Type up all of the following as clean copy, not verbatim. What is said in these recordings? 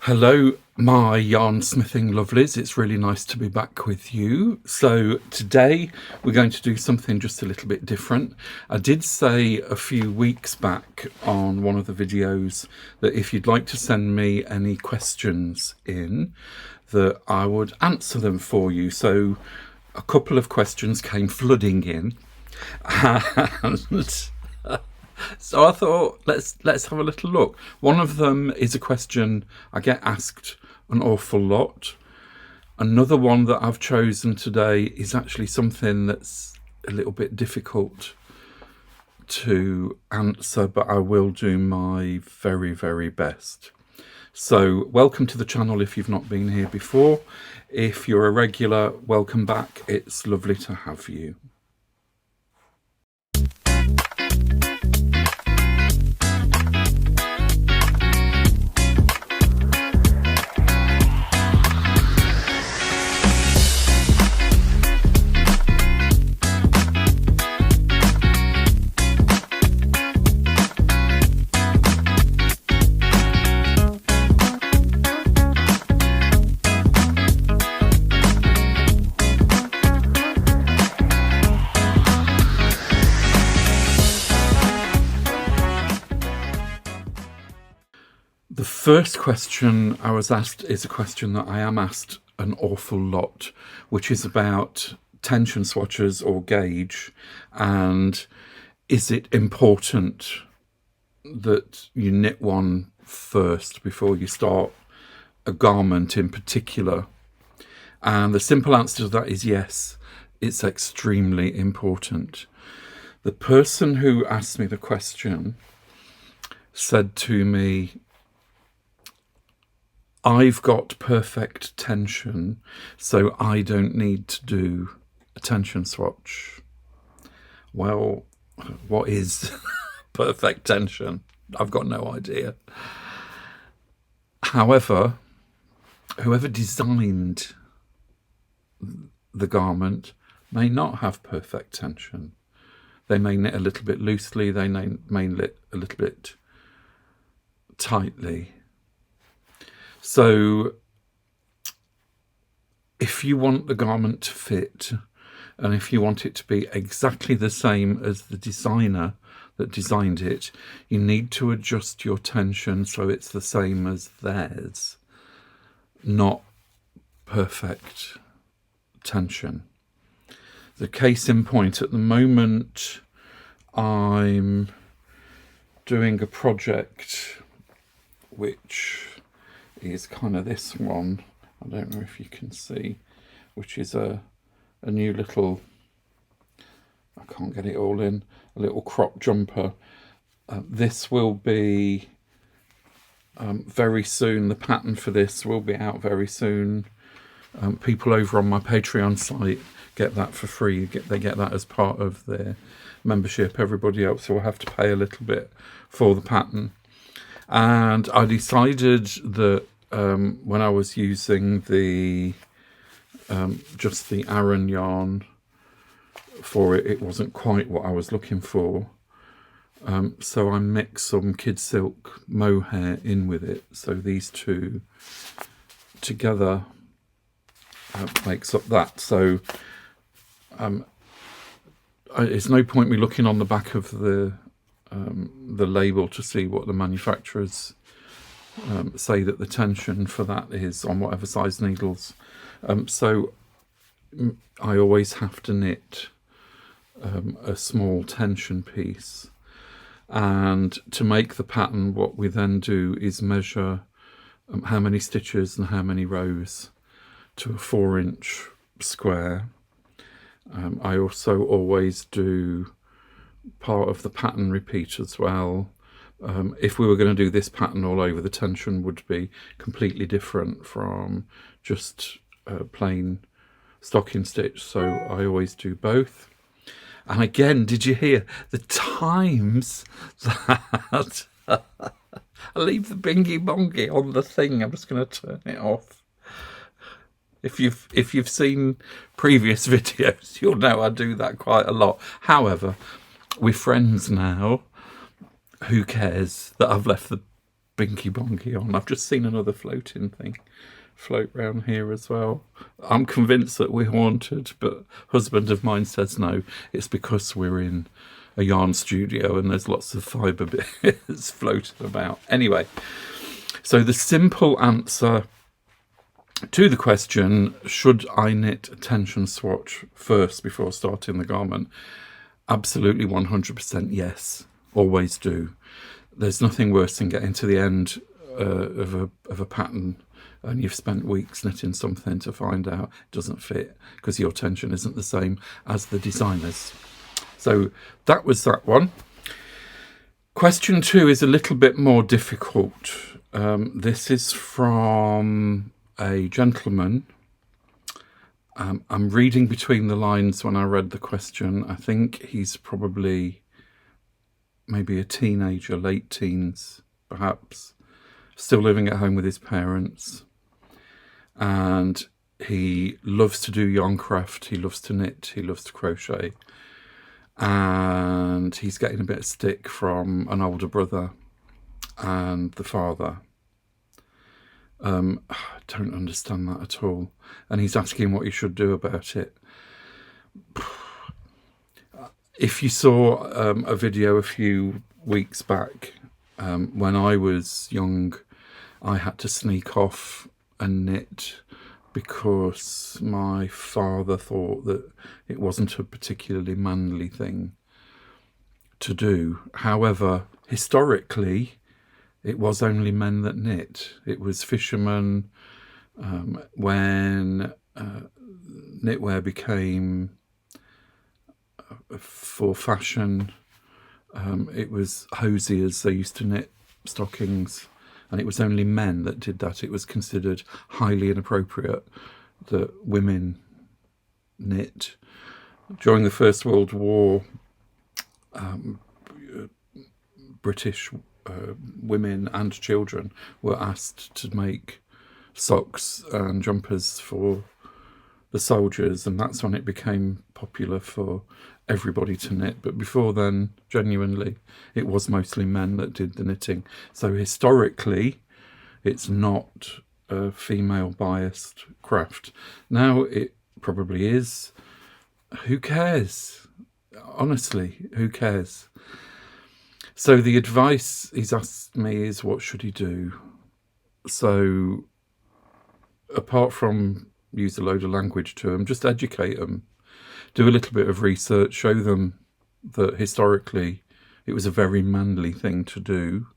Hello, my yarn smithing lovelies. It's really nice to be back with you. So today we're going to do something just a little bit different. I did say a few weeks back on one of the videos that if you'd like to send me any questions in, that I would answer them for you. So a couple of questions came flooding in, and so I thought, let's have a little look. One of them is a question I get asked an awful lot. Another one that I've chosen today is actually something that's a little bit difficult to answer, but I will do my very, very best. So welcome to the channel if you've not been here before. If you're a regular, welcome back. It's lovely to have you. The first question I was asked is a question that I am asked an awful lot, which is about tension swatches or gauge, and is it important that you knit one first before you start a garment in particular? And the simple answer to that is yes, it's extremely important. The person who asked me the question said to me, I've got perfect tension, so I don't need to do a tension swatch. Well, what is perfect tension? I've got no idea. However, whoever designed the garment may not have perfect tension. They may knit a little bit loosely, they may knit a little bit tightly. So if you want the garment to fit, and if you want it to be exactly the same as the designer that designed it, you need to adjust your tension so it's the same as theirs, not perfect tension. The case in point, at the moment I'm doing a project which is kind of this one, I don't know if you can see, which is a new little, I can't get it all in, a little crop jumper. This will be very soon, the pattern for this will be out very soon. People over on my Patreon site get that for free, they get that as part of their membership. Everybody else will have to pay a little bit for the pattern. And I decided that when I was using the just the Aran yarn for it, it wasn't quite what I was looking for. So I mixed some kid silk mohair in with it. So these two together makes up that. So it's no point me looking on the back of the label to see what the manufacturers say that the tension for that is on whatever size needles. So I always have to knit a small tension piece, and to make the pattern, what we then do is measure how many stitches and how many rows to a 4-inch square. I also always do part of the pattern repeat as well. If we were going to do this pattern all over, the tension would be completely different from just plain stocking stitch, so I always do both. And again, did you hear the times that I leave the bingy bongy on the thing? I'm just going to turn it off. If you've seen previous videos, you'll know I do that quite a lot. However, we're friends now. Who cares that I've left the binky bonky on. I've just seen another floating thing float round here as well. I'm convinced that we're haunted, but husband of mine says no, it's because we're in a yarn studio and there's lots of fibre bits floating about. Anyway, so the simple answer to the question, should I knit a tension swatch first before starting the garment? Absolutely 100% yes, always do. There's nothing worse than getting to the end of a pattern and you've spent weeks knitting something to find out it doesn't fit because your tension isn't the same as the designer's. So that was that one. Question 2 is a little bit more difficult. This is from a gentleman. I'm reading between the lines when I read the question. I think he's probably maybe a teenager, late teens, perhaps, still living at home with his parents. And he loves to do yarn craft, he loves to knit, he loves to crochet. And he's getting a bit of stick from an older brother and the father. I don't understand that at all. And he's asking what he should do about it. If you saw a video a few weeks back, when I was young, I had to sneak off and knit because my father thought that it wasn't a particularly manly thing to do. However, historically, it was only men that knit. It was fishermen. When knitwear became for fashion, it was hosiers. They used to knit stockings, and it was only men that did that. It was considered highly inappropriate that women knit. During the First World War, British women and children were asked to make socks and jumpers for the soldiers, and that's when it became popular for everybody to knit. But before then, genuinely, it was mostly men that did the knitting. So historically, it's not a female biased craft. Now it probably is. Who cares? Honestly, who cares? So the advice he's asked me is, what should he do? So apart from use a load of language to them, just educate them. Do a little bit of research, show them that historically it was a very manly thing to do.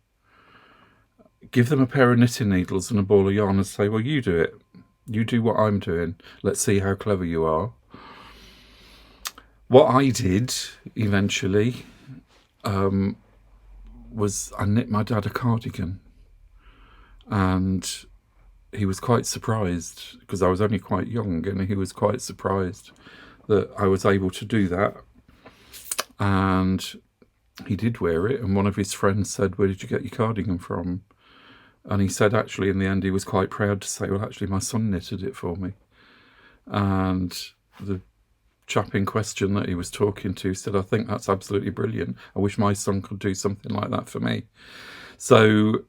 Give them a pair of knitting needles and a ball of yarn and say, well, you do it. You do what I'm doing. Let's see how clever you are. What I did eventually was I knit my dad a cardigan. And he was quite surprised, because I was only quite young, and he was quite surprised that I was able to do that. And he did wear it, and one of his friends said, where did you get your cardigan from? And he said, actually, in the end, he was quite proud to say, well, actually, my son knitted it for me. And the chap in question that he was talking to said, I think that's absolutely brilliant. I wish my son could do something like that for me. So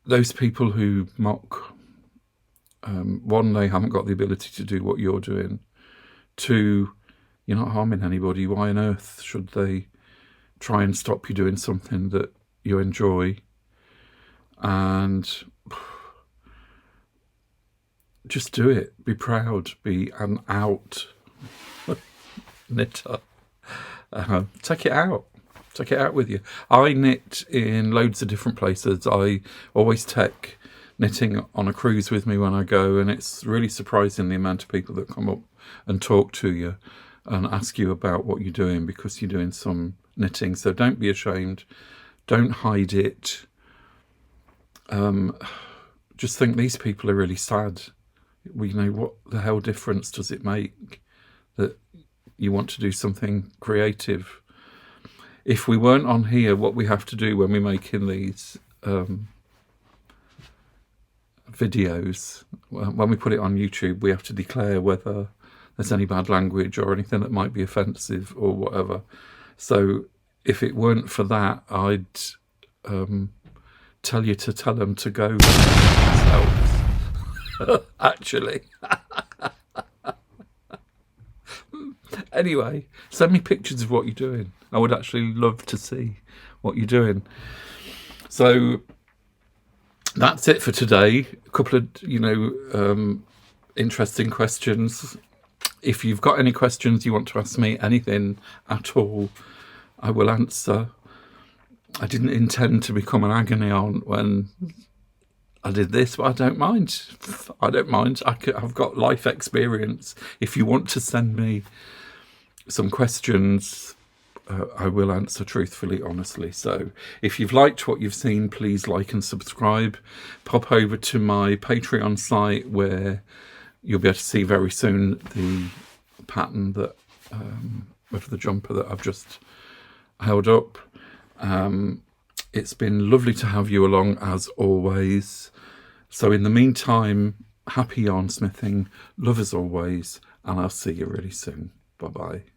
those people who mock, one, they haven't got the ability to do what you're doing. Two, you're not harming anybody. Why on earth should they try and stop you doing something that you enjoy? And just do it. Be proud. Be an out knitter. Take it out. Take it out with you. I knit in loads of different places. I always take knitting on a cruise with me when I go, and it's really surprising the amount of people that come up and talk to you and ask you about what you're doing because you're doing some knitting. So don't be ashamed. Don't hide it. Just think these people are really sad. Well, you know, what the hell difference does it make that you want to do something creative? If we weren't on here, what we have to do when we're making these videos, when we put it on YouTube, we have to declare whether there's any bad language or anything that might be offensive or whatever. So if it weren't for that, I'd tell you to tell them to go themselves. Actually. Anyway, send me pictures of what you're doing. I would actually love to see what you're doing. So that's it for today. A couple of, interesting questions. If you've got any questions you want to ask me, anything at all, I will answer. I didn't intend to become an agony aunt when I did this, but I don't mind. I've got life experience. If you want to send me some questions, I will answer truthfully, honestly. So if you've liked what you've seen, please like and subscribe. Pop over to my Patreon site where you'll be able to see very soon the pattern that of the jumper that I've just held up. It's been lovely to have you along as always. So in the meantime, happy yarnsmithing, love as always, and I'll see you really soon. Bye-bye.